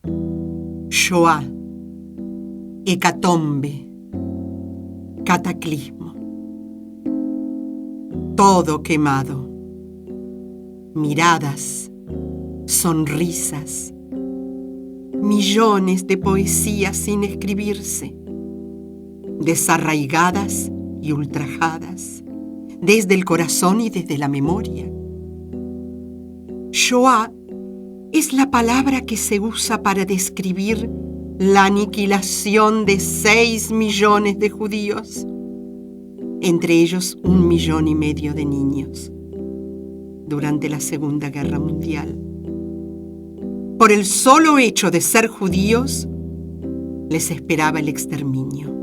Shoah, hecatombe, cataclismo. Todo quemado. Miradas, sonrisas, millones de poesías sin escribirse, desarraigadas y ultrajadas, desde el corazón y desde la memoria. Shoah es la palabra que se usa para describir la aniquilación de 6 millones de judíos, entre ellos 1,5 millones de niños, durante la Segunda Guerra Mundial. Por el solo hecho de ser judíos, les esperaba el exterminio.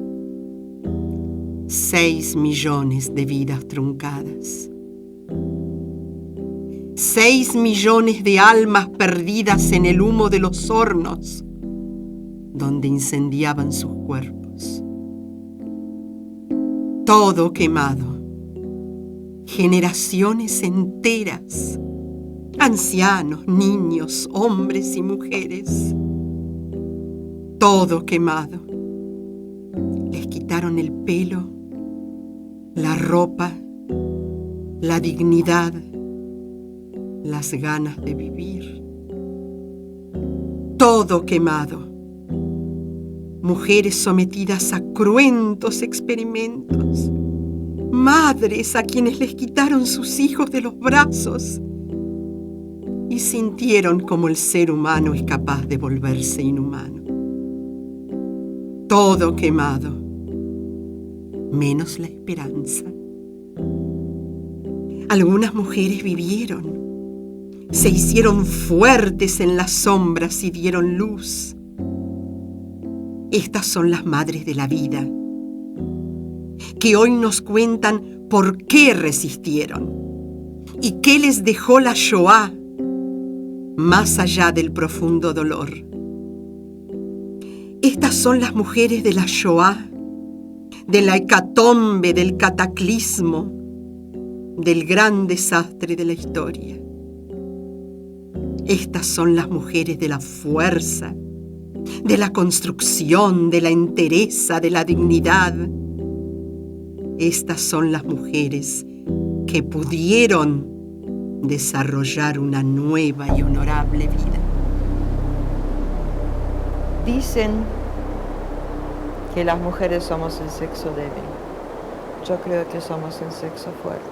6 millones de vidas truncadas. 6 millones de almas perdidas en el humo de los hornos, donde incendiaban sus cuerpos. Todo quemado. Generaciones enteras, ancianos, niños, hombres y mujeres. Todo quemado. Les quitaron el pelo, la ropa, la dignidad, las ganas de vivir. Todo quemado. Mujeres sometidas a cruentos experimentos. Madres a quienes les quitaron sus hijos de los brazos y sintieron como el ser humano es capaz de volverse inhumano. Todo quemado, menos la esperanza. Algunas mujeres vivieron, se hicieron fuertes en las sombras y dieron luz. Estas son las madres de la vida, que hoy nos cuentan por qué resistieron y qué les dejó la Shoah, más allá del profundo dolor. Estas son las mujeres de la Shoah, de la hecatombe, del cataclismo, del gran desastre de la historia. Estas son las mujeres de la fuerza, de la construcción, de la entereza, de la dignidad. Estas son las mujeres que pudieron desarrollar una nueva y honorable vida. Dicen que las mujeres somos el sexo débil. Yo creo que somos el sexo fuerte.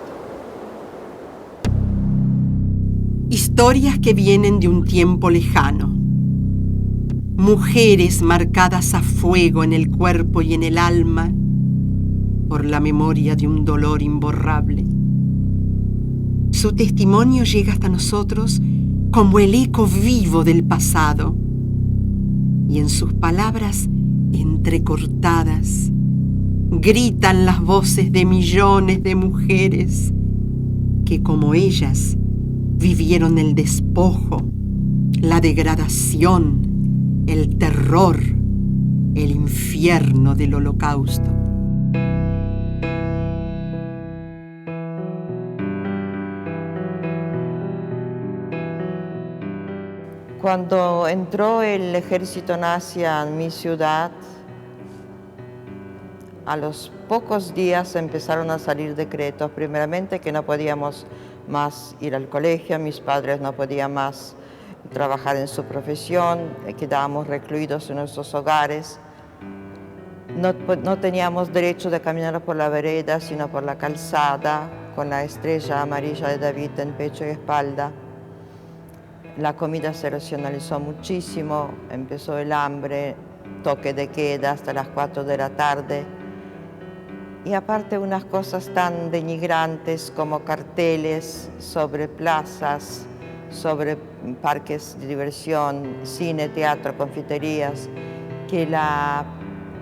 Historias que vienen de un tiempo lejano. Mujeres marcadas a fuego en el cuerpo y en el alma por la memoria de un dolor imborrable. Su testimonio llega hasta nosotros como el eco vivo del pasado, y en sus palabras entrecortadas gritan las voces de millones de mujeres que, como ellas, vivieron el despojo, la degradación, el terror, el infierno del Holocausto. Cuando entró el ejército nazi a mi ciudad, a los pocos días empezaron a salir decretos, primeramente que no podíamos más ir al colegio, mis padres no podían más trabajar en su profesión, quedábamos recluidos en nuestros hogares, no teníamos derecho de caminar por la vereda, sino por la calzada, con la estrella amarilla de David en pecho y espalda. La comida se racionalizó muchísimo, empezó el hambre, toque de queda hasta las 4 de la tarde. Y aparte unas cosas tan denigrantes como carteles sobre plazas, sobre parques de diversión, cine, teatro, confiterías, que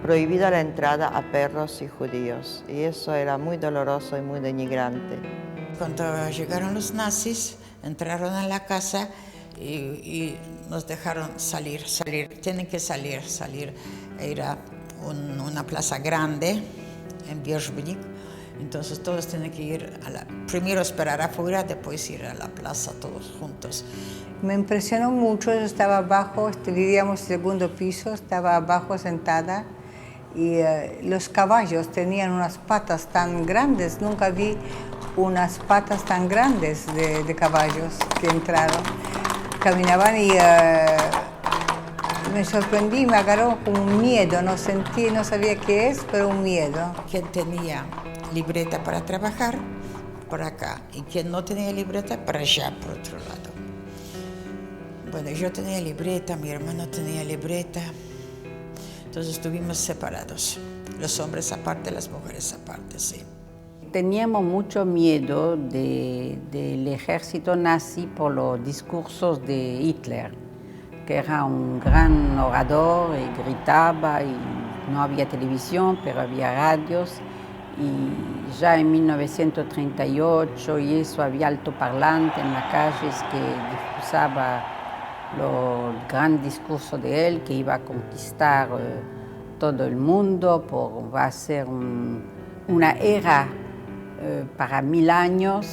prohibida la entrada a perros y judíos. Y eso era muy doloroso y muy denigrante. Cuando llegaron los nazis, entraron a la casa y nos dejaron salir. Tienen que salir. Era una plaza grande en Bierzbnik Entonces todos tienen que ir primero esperar afuera, después ir a la plaza todos juntos. Me impresionó mucho, yo estaba abajo, vivíamos en el segundo piso, estaba abajo sentada y los caballos tenían unas patas tan grandes, nunca vi unas patas tan grandes de caballos que entraron. Caminaban y me sorprendí, me agarró como un miedo, no sentí, no sabía qué es, pero un miedo. Quien tenía libreta para trabajar, por acá, y quien no tenía libreta, para allá, por otro lado. Bueno, yo tenía libreta, mi hermano tenía libreta, entonces estuvimos separados, los hombres aparte, las mujeres aparte, sí. Teníamos mucho miedo del ejército nazi por los discursos de Hitler, que era un gran orador y gritaba y no había televisión, pero había radios. Y ya en 1938 y eso había altoparlante en las calles que difusaba el gran discurso de él, que iba a conquistar todo el mundo, va a ser una era para 1000 años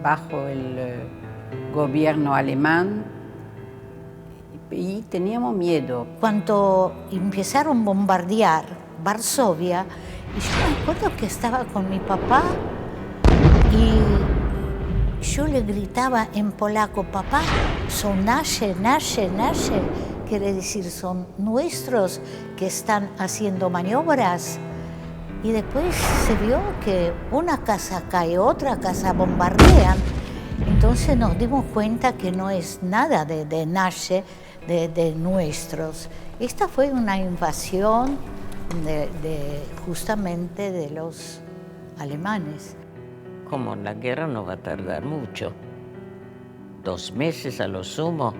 bajo el gobierno alemán, y teníamos miedo. Cuando empezaron a bombardear Varsovia, y yo me acuerdo que estaba con mi papá y yo le gritaba en polaco: papá, son nasze, quiere decir son nuestros que están haciendo maniobras. Y después se vio que una casa cae, otra casa bombardean. Entonces nos dimos cuenta que no es nada de nasze, de nuestros. Esta fue una invasión justamente de los alemanes. Como la guerra no va a tardar mucho, 2 meses a lo sumo,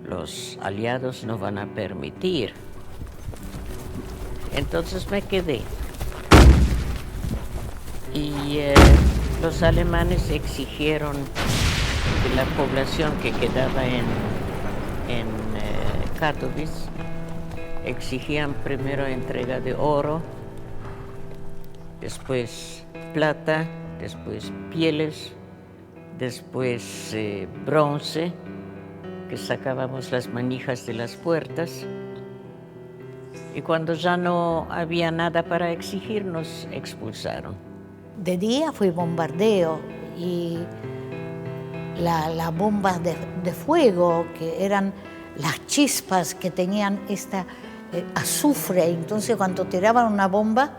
los aliados no van a permitir. Entonces me quedé. Y los alemanes exigieron que la población que quedaba en Katowice, exigían primero entrega de oro, después plata, después pieles, después bronce, que sacábamos las manijas de las puertas. Y cuando ya no había nada para exigir, nos expulsaron. De día fue bombardeo y las bombas de fuego, que eran las chispas que tenían esta azufre. Entonces cuando tiraban una bomba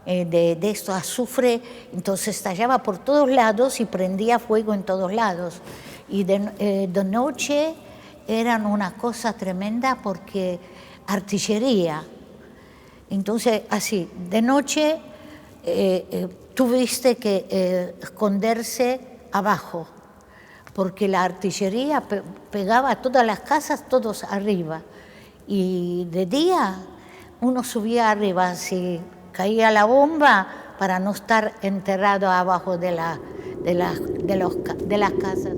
de esto azufre, entonces estallaba por todos lados y prendía fuego en todos lados. Y de noche eran una cosa tremenda porque artillería. Entonces así, de noche tuviste que esconderse abajo, porque la artillería pegaba a todas las casas, todos arriba. Y de día uno subía arriba, si caía la bomba, para no estar enterrado abajo de las casas.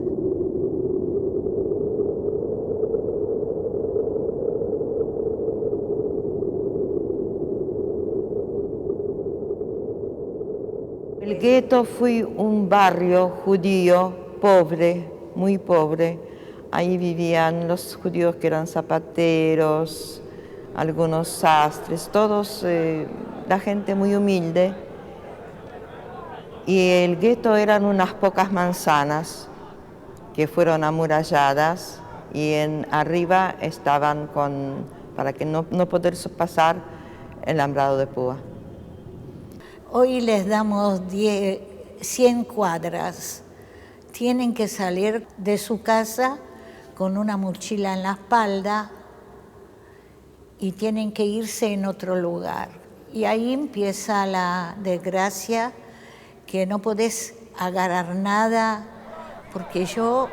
El gueto fue un barrio judío pobre, muy pobre. Ahí vivían los judíos que eran zapateros, algunos sastres, todos, la gente muy humilde. Y el gueto eran unas pocas manzanas que fueron amuralladas y arriba estaban para que no poder pasar el alambrado de púa. Hoy les damos 100 cuadras. Tienen que salir de su casa con una mochila en la espalda y tienen que irse en otro lugar. Y ahí empieza la desgracia, que no podés agarrar nada, porque yo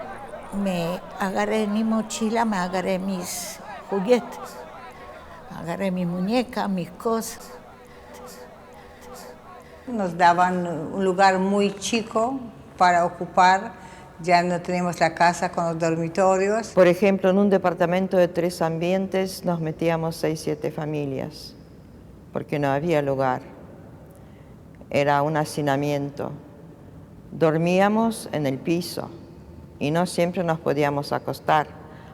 me agarré mi mochila, me agarré mis juguetes, agarré mi muñeca, mis cosas. Nos daban un lugar muy chico para ocupar, ya no tenemos la casa con los dormitorios. Por ejemplo, en un departamento de 3 ambientes nos metíamos 6, 7 familias, porque no había lugar. era un hacinamiento. Dormíamos en el piso y no siempre nos podíamos acostar.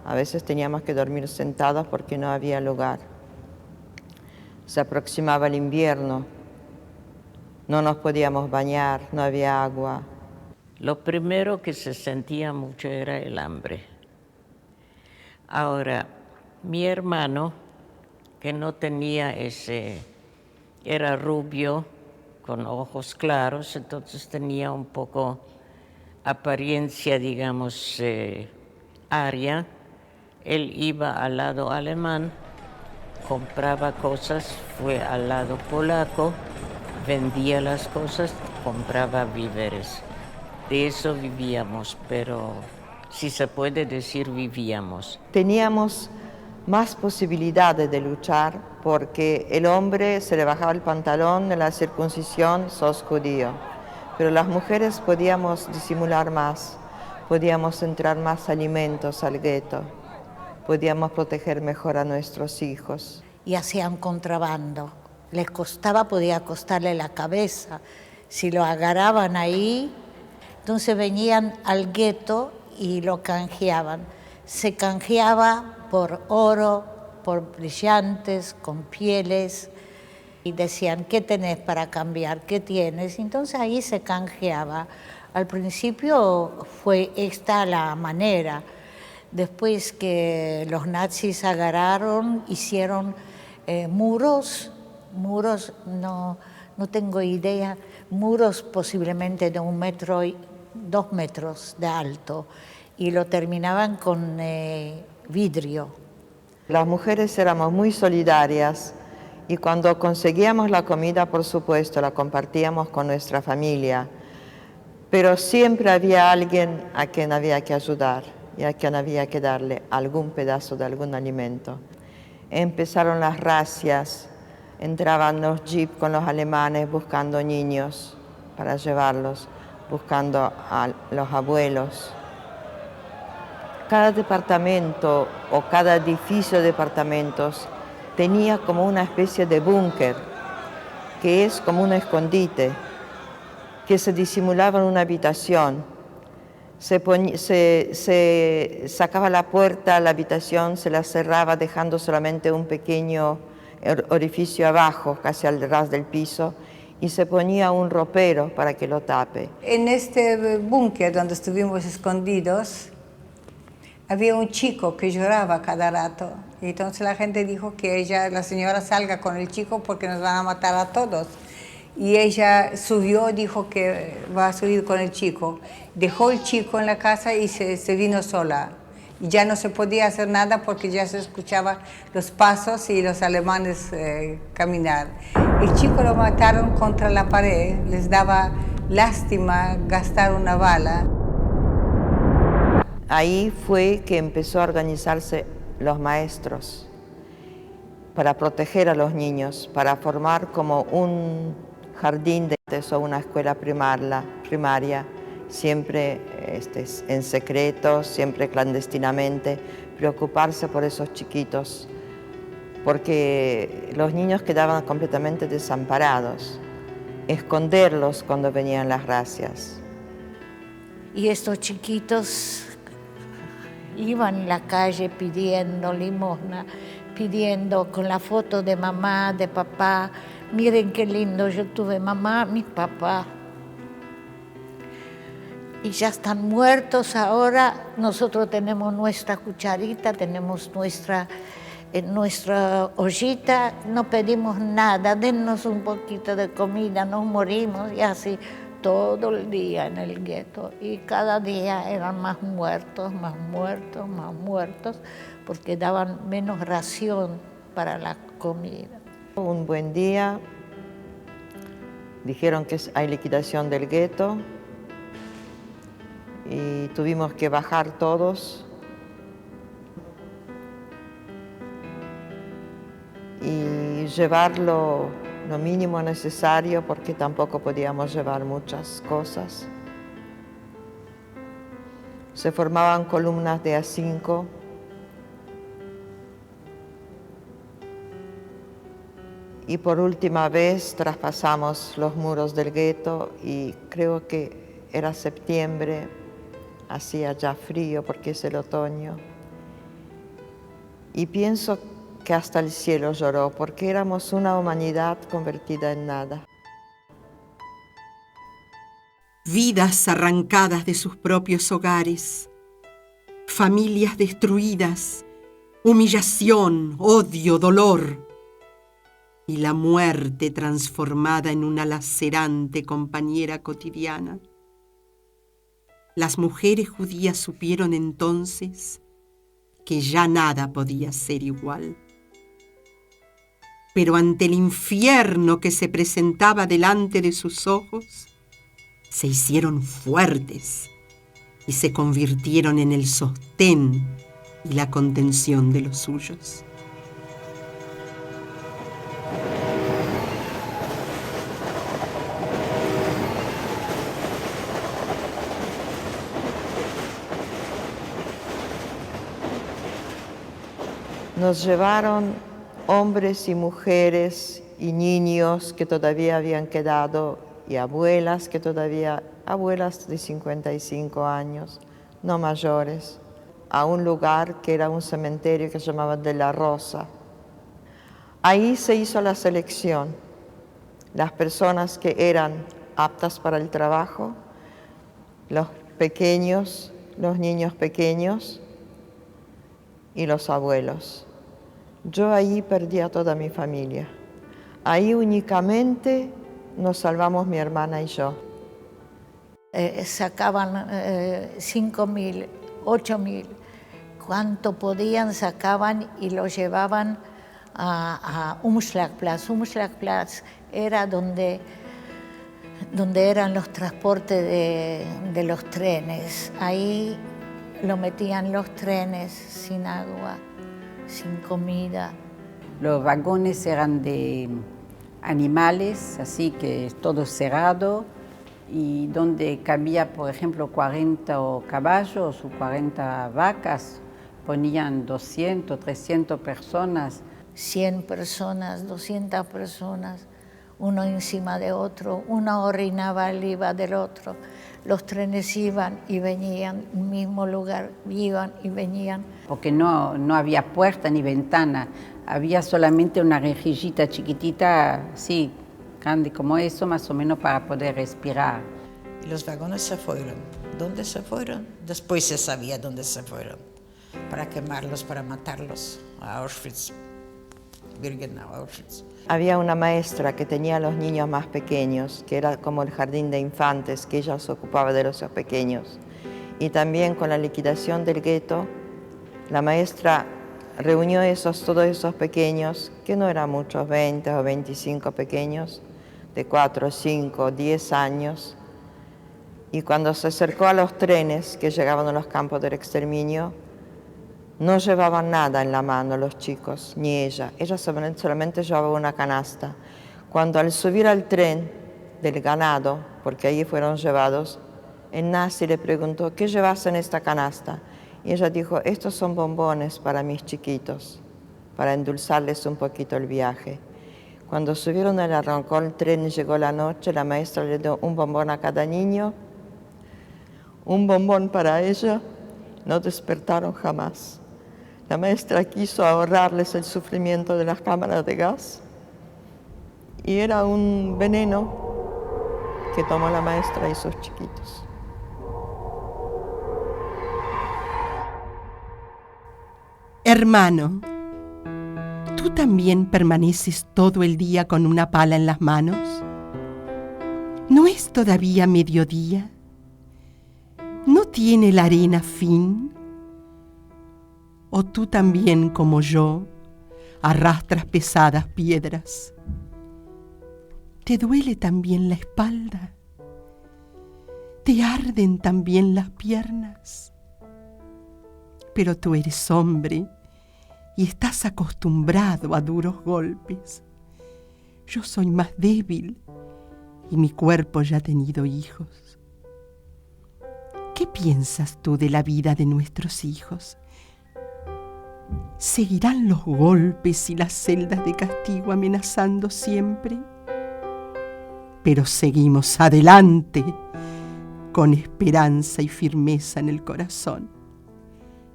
A veces teníamos que dormir sentados porque no había lugar. Se aproximaba el invierno, no nos podíamos bañar, no había agua. Lo primero que se sentía mucho era el hambre. Ahora, mi hermano, que no tenía era rubio, con ojos claros, entonces tenía un poco apariencia, digamos, aria. Él iba al lado alemán, compraba cosas, fue al lado polaco, vendía las cosas, compraba víveres. De eso vivíamos, pero si se puede decir vivíamos. Teníamos más posibilidades de luchar porque el hombre se le bajaba el pantalón en la circuncisión, sos judío. Pero las mujeres podíamos disimular más, podíamos entrar más alimentos al gueto, podíamos proteger mejor a nuestros hijos. Y hacían contrabando. Les costaba, podía costarle la cabeza. Si lo agarraban ahí, entonces venían al gueto y lo canjeaban. Se canjeaba por oro, por brillantes, con pieles, y decían, ¿qué tenés para cambiar? ¿Qué tienes? Entonces ahí se canjeaba. Al principio fue esta la manera. Después que los nazis agarraron, hicieron muros, no tengo idea, muros posiblemente de 1 metro y 2 metros de alto, y lo terminaban con vidrio. Las mujeres éramos muy solidarias y cuando conseguíamos la comida, por supuesto, la compartíamos con nuestra familia, pero siempre había alguien a quien había que ayudar y a quien había que darle algún pedazo de algún alimento. Empezaron las razias, entraban los jeeps con los alemanes buscando niños para llevarlos, buscando a los abuelos. Cada departamento o cada edificio de departamentos tenía como una especie de búnker, que es como un escondite, que se disimulaba en una habitación. Se sacaba la puerta a la habitación, se la cerraba dejando solamente un pequeño orificio abajo, casi al ras del piso, y se ponía un ropero para que lo tape. En este búnker donde estuvimos escondidos, había un chico que lloraba cada rato. Y entonces la gente dijo que la señora salga con el chico porque nos van a matar a todos. Y ella subió, dijo que va a subir con el chico. Dejó el chico en la casa y se vino sola. Y ya no se podía hacer nada porque ya se escuchaba los pasos y los alemanes caminar. El chico lo mataron contra la pared, les daba lástima gastar una bala. Ahí fue que empezó a organizarse los maestros para proteger a los niños, para formar como un jardín de o una escuela primaria, siempre en secreto, siempre clandestinamente, preocuparse por esos chiquitos, porque los niños quedaban completamente desamparados, esconderlos cuando venían las razias. Y estos chiquitos iban en la calle pidiendo limosna, pidiendo con la foto de mamá, de papá. Miren qué lindo, yo tuve mamá, mi papá. Y ya están muertos ahora. Nosotros tenemos nuestra cucharita, tenemos nuestra ollita, no pedimos nada, dennos un poquito de comida, nos morimos y así todo el día en el gueto. Y cada día eran más muertos, porque daban menos ración para la comida. Un buen día dijeron que hay liquidación del gueto y tuvimos que bajar todos y llevar lo mínimo necesario porque tampoco podíamos llevar muchas cosas. Se formaban columnas de A5 Y por última vez traspasamos los muros del gueto y creo que era septiembre, hacía ya frío porque es el otoño. Y pienso que hasta el cielo lloró porque éramos una humanidad convertida en nada. Vidas arrancadas de sus propios hogares, familias destruidas, humillación, odio, dolor, y la muerte transformada en una lacerante compañera cotidiana. Las mujeres judías supieron entonces que ya nada podía ser igual. Pero ante el infierno que se presentaba delante de sus ojos, se hicieron fuertes y se convirtieron en el sostén y la contención de los suyos. Nos llevaron hombres y mujeres y niños que todavía habían quedado y abuelas abuelas de 55 años, no mayores, a un lugar que era un cementerio que se llamaba de la Rosa. Ahí se hizo la selección, las personas que eran aptas para el trabajo, los pequeños, los niños pequeños y los abuelos. Yo ahí perdí a toda mi familia. Ahí únicamente nos salvamos mi hermana y yo. Sacaban 5.000, 8.000, cuanto podían sacaban y lo llevaban a Umschlagplatz. Umschlagplatz era donde eran los transportes de los trenes. Ahí lo metían los trenes sin agua, sin comida. Los vagones eran de animales, así que todo cerrado, y donde cabía, por ejemplo, 40 caballos o 40 vacas, ponían 200, 300 personas. 100 personas, 200 personas, uno encima de otro, uno orinaba arriba del otro. Los trenes iban y venían, en el mismo lugar, iban y venían. Porque no había puerta ni ventana, había solamente una rejillita chiquitita, así, grande como eso, más o menos para poder respirar. Y los vagones se fueron. ¿Dónde se fueron? Después se sabía dónde se fueron. Para quemarlos, para matarlos a Auschwitz, Birkenau, Auschwitz. Había una maestra que tenía a los niños más pequeños, que era como el jardín de infantes, que ella se ocupaba de los pequeños. Y también con la liquidación del gueto, la maestra reunió todos esos pequeños, que no eran muchos, 20 o 25 pequeños, de 4, 5, 10 años. Y cuando se acercó a los trenes que llegaban a los campos del exterminio, no llevaban nada en la mano los chicos, ni ella. Ella solamente llevaba una canasta. Cuando al subir al tren del ganado, porque allí fueron llevados, el nazi le preguntó, ¿qué llevas en esta canasta? Y ella dijo, estos son bombones para mis chiquitos, para endulzarles un poquito el viaje. Cuando subieron, arrancó el tren y llegó la noche, la maestra le dio un bombón a cada niño, un bombón para ella, no despertaron jamás. La maestra quiso ahorrarles el sufrimiento de las cámaras de gas y era un veneno que tomó la maestra y sus chiquitos. Hermano, ¿tú también permaneces todo el día con una pala en las manos? ¿No es todavía mediodía? ¿No tiene la arena fin? ¿O tú también, como yo, arrastras pesadas piedras? ¿Te duele también la espalda? ¿Te arden también las piernas? Pero tú eres hombre y estás acostumbrado a duros golpes. Yo soy más débil y mi cuerpo ya ha tenido hijos. ¿Qué piensas tú de la vida de nuestros hijos? ¿Seguirán los golpes y las celdas de castigo amenazando siempre? Pero seguimos adelante, con esperanza y firmeza en el corazón.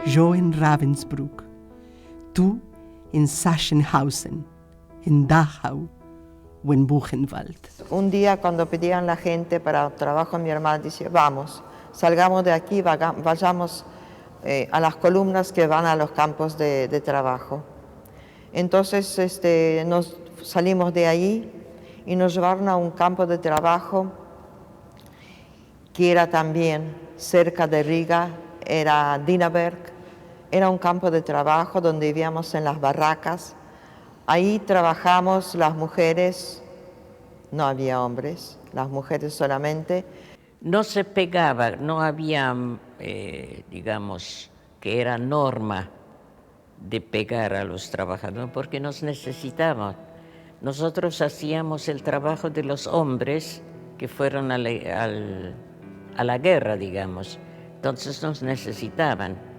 Yo en Ravensbrück, tú en Sachsenhausen, en Dachau o en Buchenwald. Un día cuando pedían la gente para trabajo, mi hermana decía, vamos, salgamos de aquí, vayamos a las columnas que van a los campos de trabajo. Entonces nos salimos de ahí y nos llevaron a un campo de trabajo que era también cerca de Riga, era Dinaberg. Era un campo de trabajo donde vivíamos en las barracas. Ahí trabajamos las mujeres, no había hombres, las mujeres solamente. No se pegaba, no había, digamos, que era norma de pegar a los trabajadores, porque nos necesitaban. Nosotros hacíamos el trabajo de los hombres que fueron a la guerra, digamos. Entonces nos necesitaban.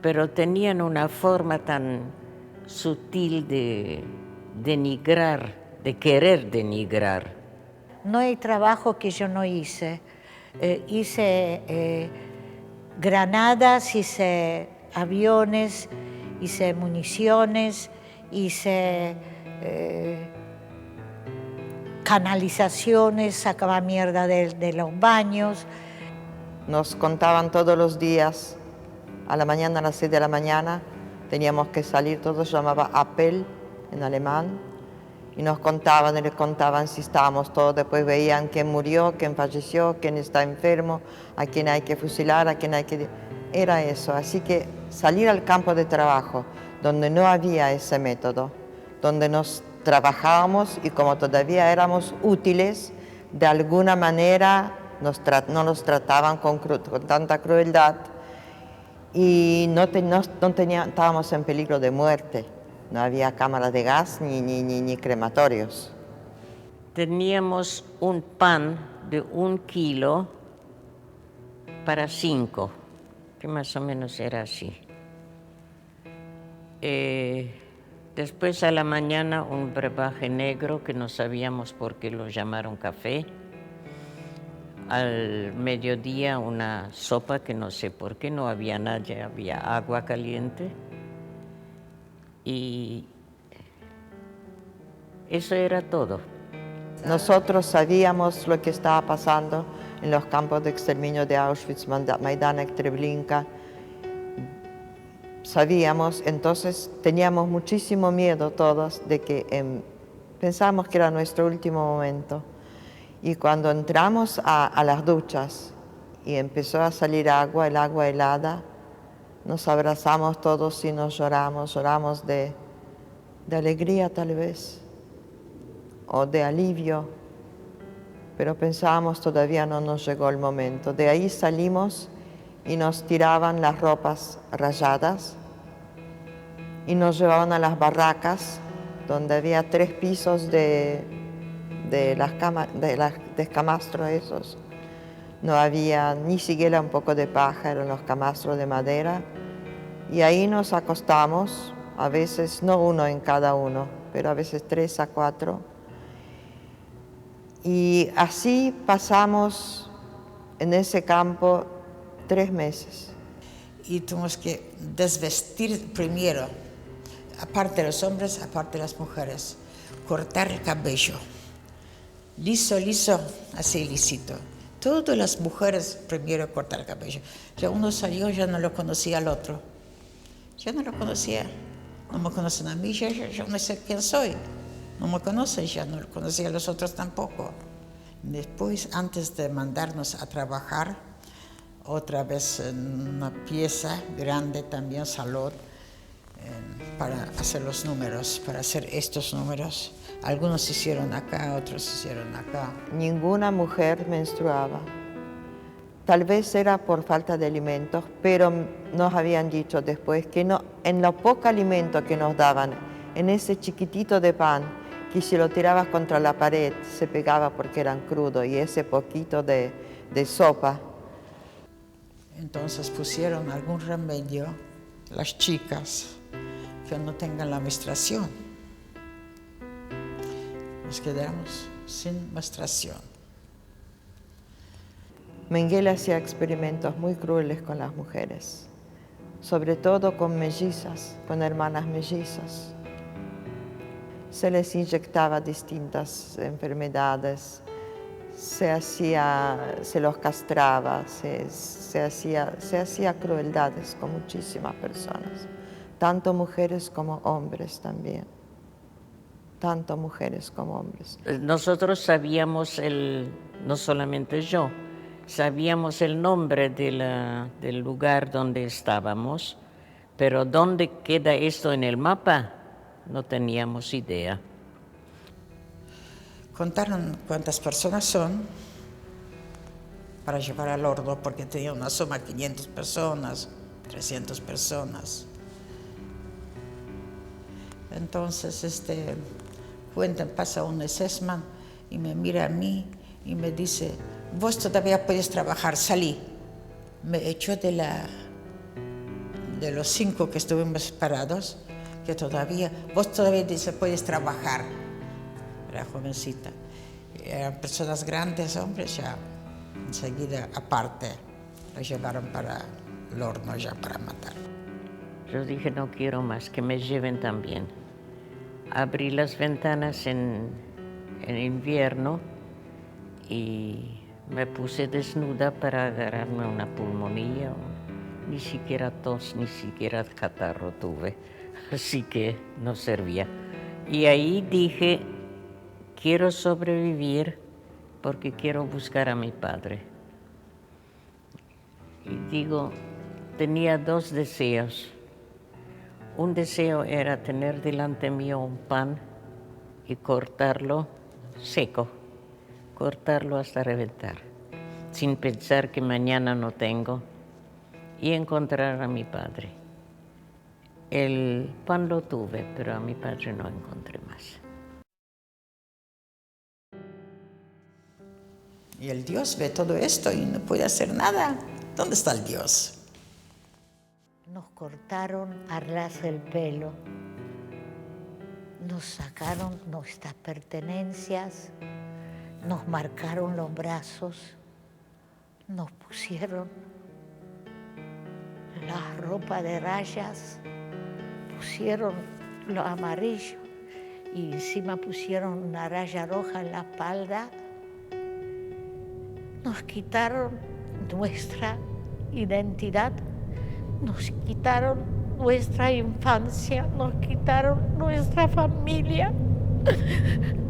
Pero tenían una forma tan sutil de denigrar, de querer denigrar. No hay trabajo que yo no hice. Hice granadas, hice aviones, hice municiones, hice canalizaciones, sacaba mierda de los baños. Nos contaban todos los días, a la mañana, a las 6 de la mañana, teníamos que salir, todo se llamaba Appell en alemán, y nos contaban y les contaban si estábamos todos, después veían quién murió, quién falleció, quién está enfermo, a quién hay que fusilar, a quién hay que... Era eso, así que salir al campo de trabajo, donde no había ese método, donde nos trabajábamos y como todavía éramos útiles, de alguna manera no nos trataban con tanta crueldad y estábamos en peligro de muerte. No había cámaras de gas ni crematorios. Teníamos un pan de 1 kilo para 5, que más o menos era así. Después a la mañana un brebaje negro que no sabíamos por qué lo llamaron café. Al mediodía una sopa que no sé por qué, no había nada, había agua caliente. Y eso era todo. Nosotros sabíamos lo que estaba pasando en los campos de exterminio de Auschwitz, Majdanek, Treblinka. Sabíamos, entonces teníamos muchísimo miedo todos de que pensábamos que era nuestro último momento. Y cuando entramos a las duchas y empezó a salir agua, el agua helada, nos abrazamos todos y nos lloramos de alegría tal vez, o de alivio, pero pensábamos todavía no nos llegó el momento. De ahí salimos y nos tiraban las ropas rayadas y nos llevaban a las barracas donde había 3 pisos de camastros esos. No había ni siquiera un poco de paja, eran los camastros de madera. Y ahí nos acostamos, a veces no uno en cada uno, pero a veces 3 a 4. Y así pasamos en ese campo 3 meses. Y tuvimos que desvestir primero, aparte de los hombres, aparte de las mujeres, cortar el cabello. Liso, así lisito. Todas las mujeres primero cortar el cabello. Ya uno salió, ya no lo conocía al otro. Yo no lo conocía. No me conocen a mí, yo no sé quién soy. No me conocen, ya no lo conocía a los otros tampoco. Después, antes de mandarnos a trabajar, otra vez en una pieza grande también, salón, para hacer los números, para hacer estos números. Algunos se hicieron acá, otros se hicieron acá. Ninguna mujer menstruaba. Tal vez era por falta de alimentos, pero nos habían dicho después que no, en lo poco alimento que nos daban, en ese chiquitito de pan, que si lo tirabas contra la pared se pegaba porque eran crudos, y ese poquito de sopa. Entonces pusieron algún remedio las chicas que no tengan la menstruación. Nos quedamos sin menstruación. Mengele hacía experimentos muy crueles con las mujeres, sobre todo con mellizas, con hermanas mellizas. Se les inyectaba distintas enfermedades, se los castraba, se hacía crueldades con muchísimas personas, tanto mujeres como hombres también, tanto mujeres como hombres. Nosotros sabíamos, no solamente yo, sabíamos el nombre del lugar donde estábamos, pero dónde queda esto en el mapa, no teníamos idea. Contaron cuántas personas son para llevar al horno, porque tenía una suma 500 personas, 300 personas. Entonces, pasa un Sesman y me mira a mí y me dice, vos todavía puedes trabajar, salí. Me echó de los 5 que estuvimos parados, que vos todavía puedes trabajar. Era jovencita. Eran personas grandes, hombres, ya enseguida aparte la llevaron para el horno ya para matar. Yo dije, no quiero más, que me lleven también. Abrí las ventanas en invierno y me puse desnuda para agarrarme una pulmonía. Ni siquiera tos, ni siquiera catarro tuve, así que no servía. Y ahí dije, quiero sobrevivir porque quiero buscar a mi padre. Y digo, tenía 2 deseos. Un deseo era tener delante mío un pan y cortarlo seco, cortarlo hasta reventar, sin pensar que mañana no tengo, y encontrar a mi padre. El pan lo tuve, pero a mi padre no encontré más. Y el Dios ve todo esto y no puede hacer nada. ¿Dónde está el Dios? Nos cortaron a ras el pelo, nos sacaron nuestras pertenencias, nos marcaron los brazos, nos pusieron la ropa de rayas, pusieron lo amarillo y encima pusieron una raya roja en la espalda. Nos quitaron nuestra identidad, nos quitaron nuestra infancia, nos quitaron nuestra familia,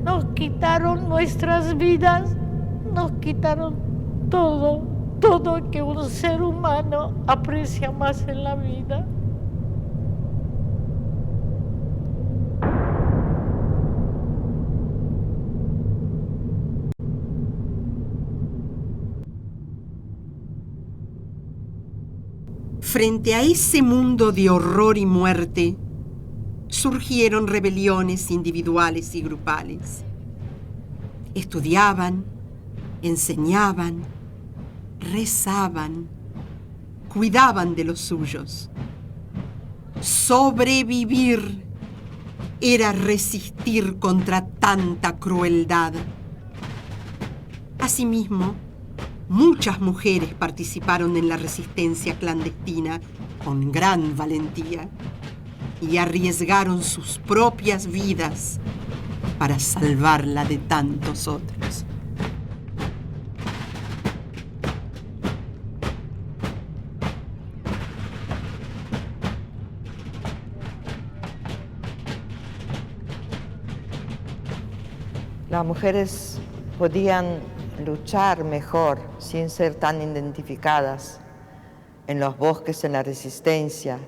nos quitaron nuestras vidas, nos quitaron todo que un ser humano aprecia más en la vida. Frente a ese mundo de horror y muerte, surgieron rebeliones individuales y grupales. Estudiaban, enseñaban, rezaban, cuidaban de los suyos. Sobrevivir era resistir contra tanta crueldad. Asimismo, muchas mujeres participaron en la resistencia clandestina con gran valentía y arriesgaron sus propias vidas para salvarla de tantos otros. Las mujeres podían luchar mejor sin ser tan identificadas. En los bosques, en la resistencia,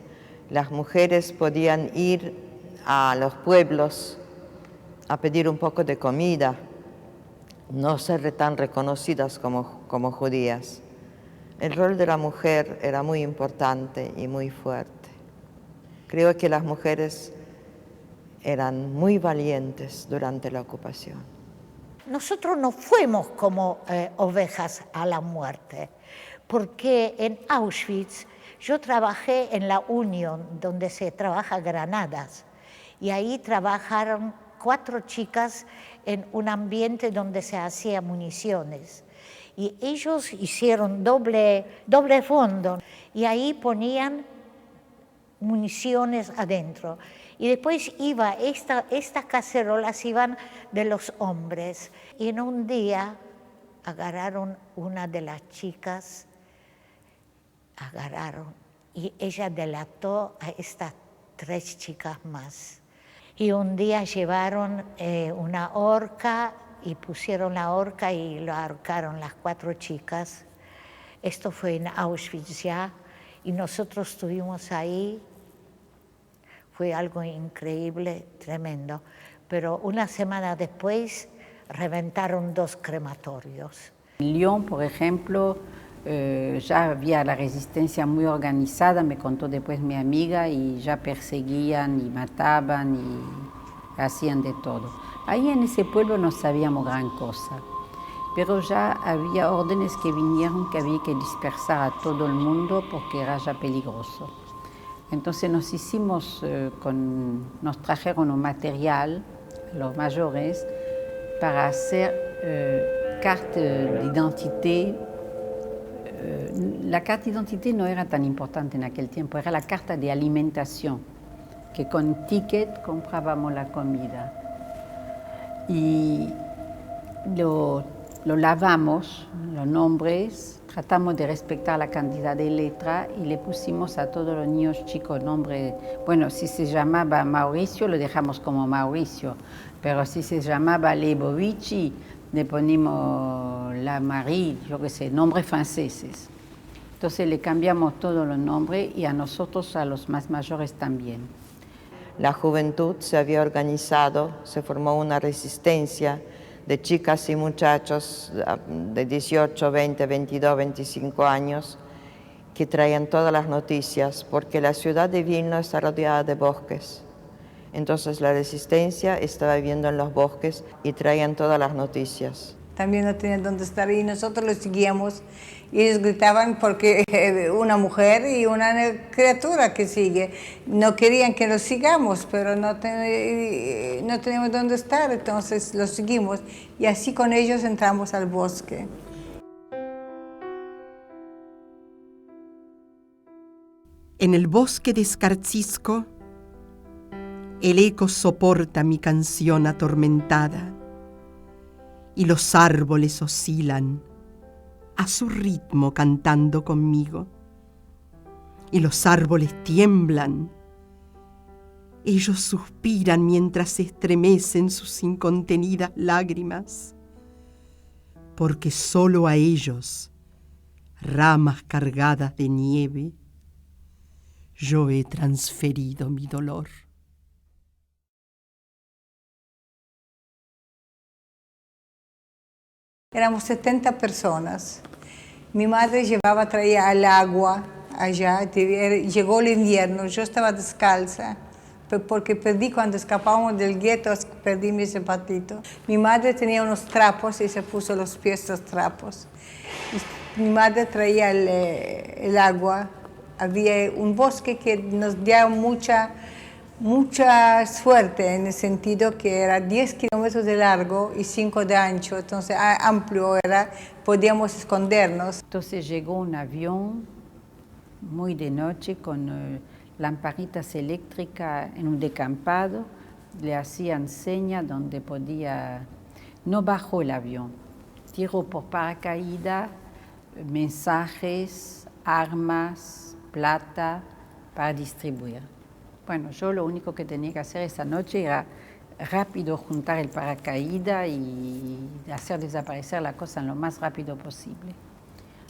las mujeres podían ir a los pueblos a pedir un poco de comida, no ser tan reconocidas como judías. El rol de la mujer era muy importante y muy fuerte. Creo que las mujeres eran muy valientes durante la ocupación. Nosotros no fuimos como ovejas a la muerte, porque en Auschwitz Yo trabajé en la Unión, donde se trabaja granadas, y ahí trabajaron 4 chicas en un ambiente donde se hacía municiones. Y ellos hicieron doble fondo, y ahí ponían municiones adentro. Y después estas cacerolas iban de los hombres. Y en un día agarraron una de las chicas, y ella delató a estas 3 chicas más. Y un día llevaron una horca y pusieron la horca y lo ahorcaron las 4 chicas. Esto fue en Auschwitz ya, y nosotros estuvimos ahí. Fue algo increíble, tremendo. Pero una semana después reventaron 2 crematorios. En Lyon, por ejemplo, ya había la resistencia muy organizada, me contó después mi amiga, y ya perseguían y mataban y hacían de todo. Ahí en ese pueblo no sabíamos gran cosa, pero ya había órdenes que vinieron que había que dispersar a todo el mundo porque era ya peligroso. Entonces nos trajeron un material, los mayores, para hacer carte d'identité. La carta de identidad no era tan importante en aquel tiempo, era la carta de alimentación, que con ticket comprábamos la comida. Y lo lavamos, los nombres, tratamos de respetar la cantidad de letra y le pusimos a todos los niños chicos nombre. Bueno, si se llamaba Mauricio, lo dejamos como Mauricio, pero si se llamaba Lebovici, le ponimos la Marie, yo qué sé, nombres franceses. Entonces le cambiamos todos los nombres y a nosotros, a los más mayores también. La juventud se había organizado, se formó una resistencia de chicas y muchachos de 18, 20, 22, 25 años que traían todas las noticias, porque la ciudad de Vilna está rodeada de bosques. Entonces la resistencia estaba viviendo en los bosques y traían todas las noticias. También no tenían dónde estar y nosotros los seguíamos y ellos gritaban porque una mujer y una criatura que sigue. No querían que los sigamos, pero no teníamos dónde estar, entonces los seguimos y así con ellos entramos al bosque. En el bosque de Skarzisko, el eco soporta mi canción atormentada y los árboles oscilan a su ritmo cantando conmigo. Y los árboles tiemblan, ellos suspiran mientras se estremecen sus incontenidas lágrimas, porque solo a ellos, ramas cargadas de nieve, yo he transferido mi dolor. Éramos 70 personas. Mi madre traía el agua allá. Llegó el invierno, yo estaba descalza, porque cuando escapábamos del gueto, perdí mi zapatito. Mi madre tenía unos trapos y se puso los pies los trapos. Mi madre traía el agua. Había un bosque que nos dio mucha suerte en el sentido que era 10 kilómetros de largo y 5 de ancho, entonces amplio era, podíamos escondernos. Entonces llegó un avión muy de noche con lamparitas eléctricas en un descampado, le hacían señas donde podía. No bajó el avión, tiró por paracaídas mensajes, armas, plata para distribuir. Bueno, yo lo único que tenía que hacer esa noche era rápido juntar el paracaídas y hacer desaparecer la cosa lo más rápido posible.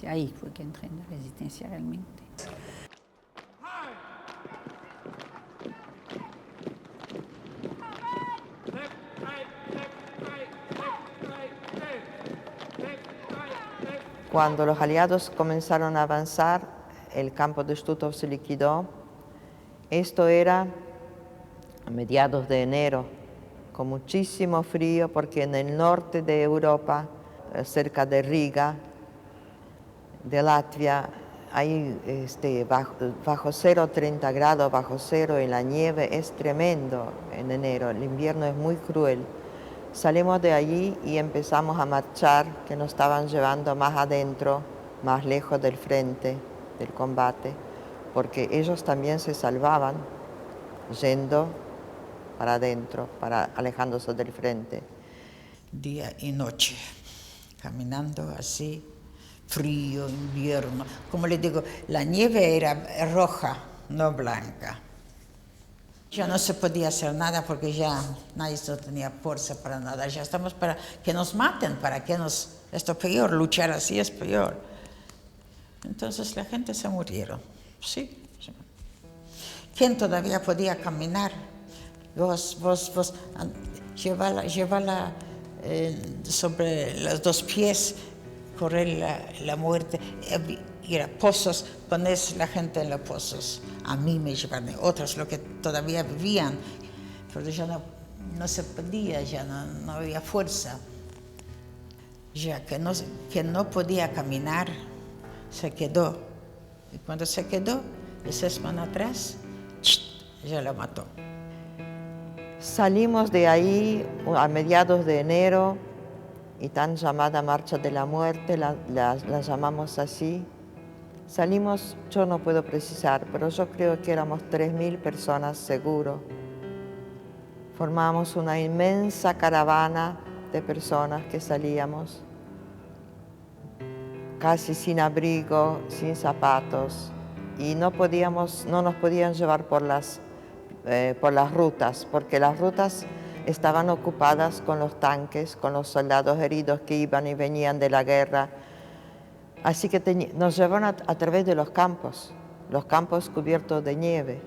Ahí fue que entré en la resistencia realmente. Cuando los aliados comenzaron a avanzar, el campo de Stutthof se liquidó. Esto era a mediados de enero, con muchísimo frío, porque en el norte de Europa, cerca de Riga, de Latvia, Hay bajo cero, 30 grados, bajo cero, y la nieve es tremendo en enero. El invierno es muy cruel. Salimos de allí y empezamos a marchar, que nos estaban llevando más adentro, más lejos del frente, del combate, porque ellos también se salvaban yendo para adentro, alejándose del frente. Día y noche, caminando así, frío, invierno. Como les digo, la nieve era roja, no blanca. Ya no se podía hacer nada porque ya nadie no tenía fuerza para nada. Ya estamos para que nos maten, esto es peor, luchar así es peor. Entonces la gente se murieron, sí. ¿Quién todavía podía caminar? Vos, llévala sobre los dos pies, correr la muerte. Ir a pozos, pones la gente en los pozos. A mí me llevaron, otros lo que todavía vivían, pero ya no se podía, ya no había fuerza. Ya que no podía caminar, se quedó. Y cuando se quedó, esa semana atrás, ya lo mató. Salimos de ahí a mediados de enero, y tan llamada Marcha de la Muerte, la llamamos así. Salimos, yo no puedo precisar, pero yo creo que éramos 3.000 personas seguro. Formábamos una inmensa caravana de personas que salíamos, casi sin abrigo, sin zapatos, y no nos podían llevar por las rutas, porque las rutas estaban ocupadas con los tanques, con los soldados heridos que iban y venían de la guerra. Así que nos llevaron a través de los campos cubiertos de nieve,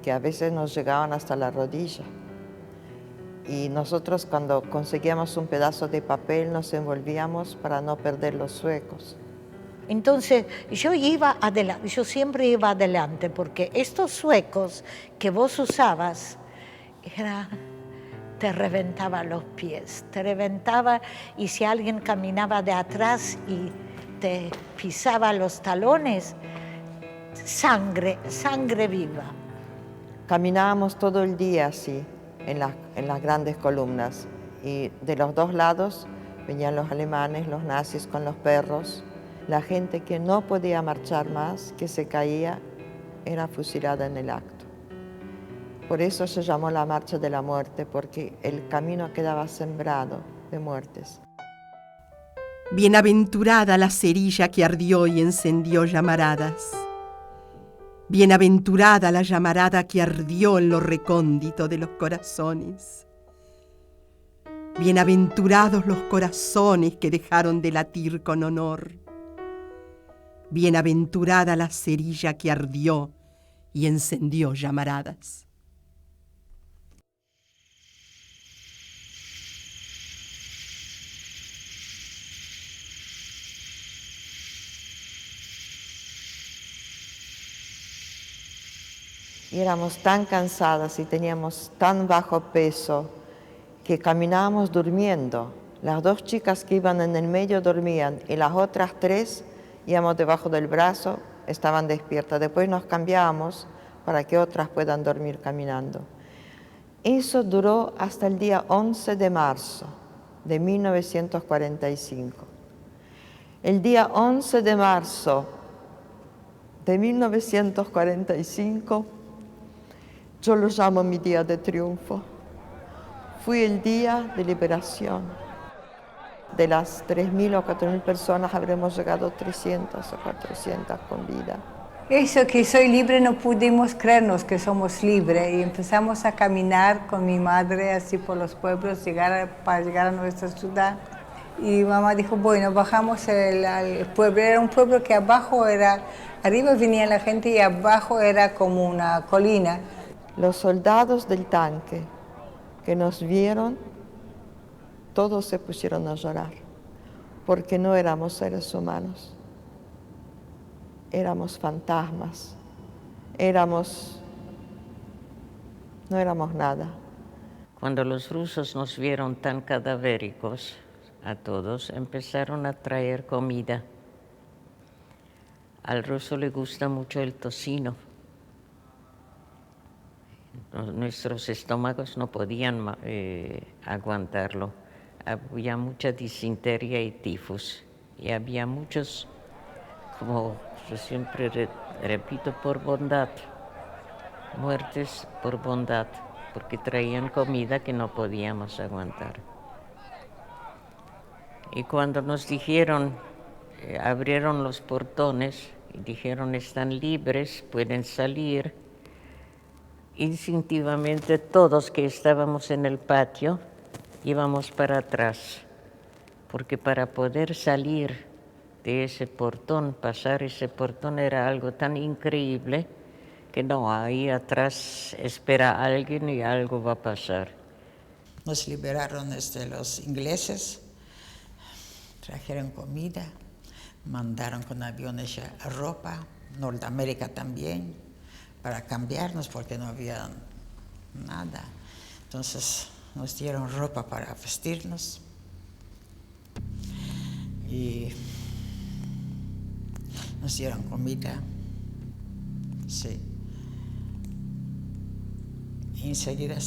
que a veces nos llegaban hasta la rodilla. Y nosotros, cuando conseguíamos un pedazo de papel, nos envolvíamos para no perder los suecos. Entonces yo siempre iba adelante, porque estos suecos que vos usabas te reventaba los pies, te reventaba, y si alguien caminaba de atrás y te pisaba los talones, sangre viva. Caminábamos todo el día así, en las grandes columnas, y de los dos lados venían los alemanes, los nazis con los perros. La gente que no podía marchar más, que se caía, era fusilada en el acto. Por eso se llamó la Marcha de la Muerte, porque el camino quedaba sembrado de muertes. Bienaventurada la cerilla que ardió y encendió llamaradas. Bienaventurada la llamarada que ardió en lo recóndito de los corazones. Bienaventurados los corazones que dejaron de latir con honor. Bienaventurada la cerilla que ardió y encendió llamaradas. Y éramos tan cansadas y teníamos tan bajo peso que caminábamos durmiendo. Las dos chicas que iban en el medio dormían y las otras tres íbamos debajo del brazo, estaban despiertas. Después nos cambiábamos para que otras puedan dormir caminando. Eso duró hasta el día 11 de marzo de 1945. El día 11 de marzo de 1945 yo lo llamo mi día de triunfo. Fue el día de liberación. De las 3.000 o 4.000 personas habremos llegado 300 o 400 con vida. Eso, que soy libre, no pudimos creernos que somos libres, y empezamos a caminar con mi madre así por los pueblos para llegar a nuestra ciudad. Y mamá dijo, bueno, bajamos al pueblo. Era un pueblo que arriba venía la gente y abajo era como una colina. Los soldados del tanque que nos vieron, todos se pusieron a llorar, porque no éramos seres humanos, éramos fantasmas, no éramos nada. Cuando los rusos nos vieron tan cadavéricos a todos, empezaron a traer comida. Al ruso le gusta mucho el tocino. Nuestros estómagos no podían aguantarlo. Había mucha disentería y tifus. Y había muchos, como yo siempre repito, por bondad, muertes por bondad, porque traían comida que no podíamos aguantar. Y cuando nos dijeron, abrieron los portones y dijeron, están libres, pueden salir, instintivamente todos que estábamos en el patio íbamos para atrás, porque para poder salir de ese portón, pasar ese portón era algo tan increíble que no, ahí atrás espera alguien y algo va a pasar. Nos liberaron los ingleses, trajeron comida, mandaron con aviones ya ropa, Norteamérica también, para cambiarnos porque no había nada. Entonces nos dieron ropa para vestirnos y nos dieron comida, sí. Y enseguida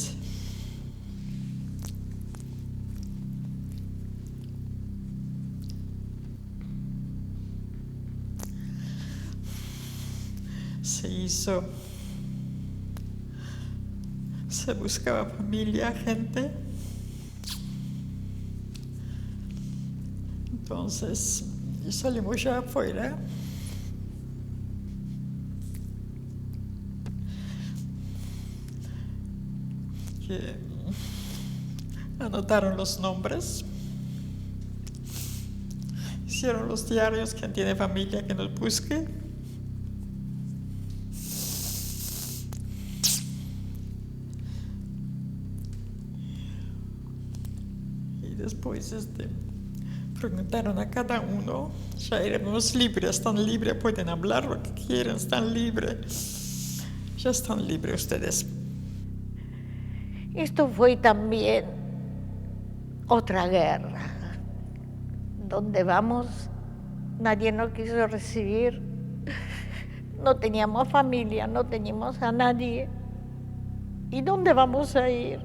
se buscaba familia, gente. Entonces salimos ya afuera. Que anotaron los nombres, hicieron los diarios, quien tiene familia que nos busque. Y después preguntaron a cada uno, ya éramos libres, están libres, pueden hablar lo que quieran, están libres, ya están libres ustedes. Esto fue también otra guerra, donde vamos, nadie nos quiso recibir, no teníamos familia, no teníamos a nadie. ¿Y dónde vamos a ir?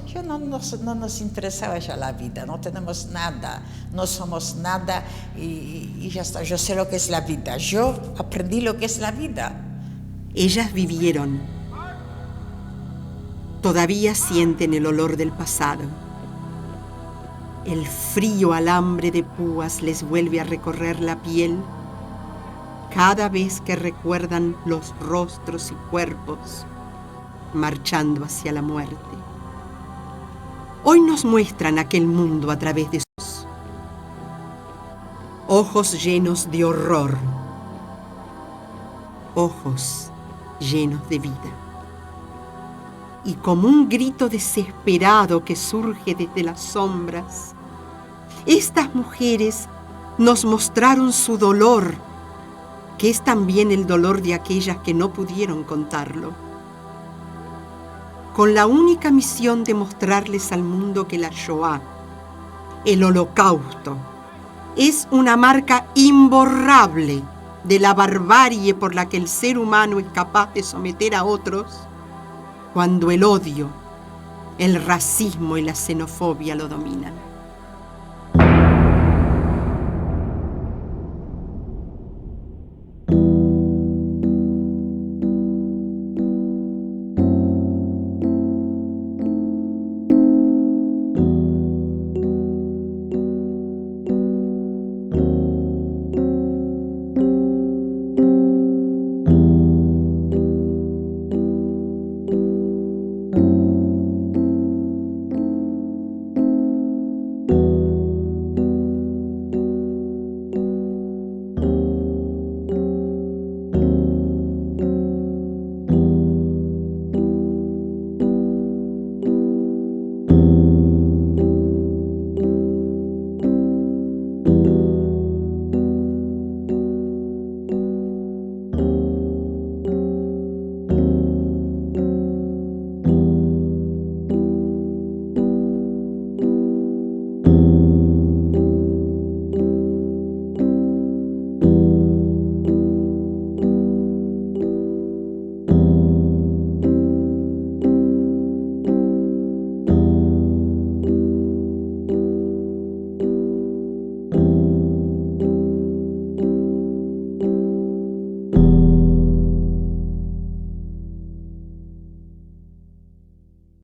Ya no nos interesaba ya la vida, no tenemos nada, no somos nada y ya está, yo sé lo que es la vida, yo aprendí lo que es la vida. Ellas vivieron. Todavía sienten el olor del pasado. El frío alambre de púas les vuelve a recorrer la piel cada vez que recuerdan los rostros y cuerpos marchando hacia la muerte. Hoy nos muestran aquel mundo a través de sus ojos llenos de horror, ojos llenos de vida. Y como un grito desesperado que surge desde las sombras, estas mujeres nos mostraron su dolor, que es también el dolor de aquellas que no pudieron contarlo, con la única misión de mostrarles al mundo que la Shoah, el Holocausto, es una marca imborrable de la barbarie por la que el ser humano es capaz de someter a otros cuando el odio, el racismo y la xenofobia lo dominan.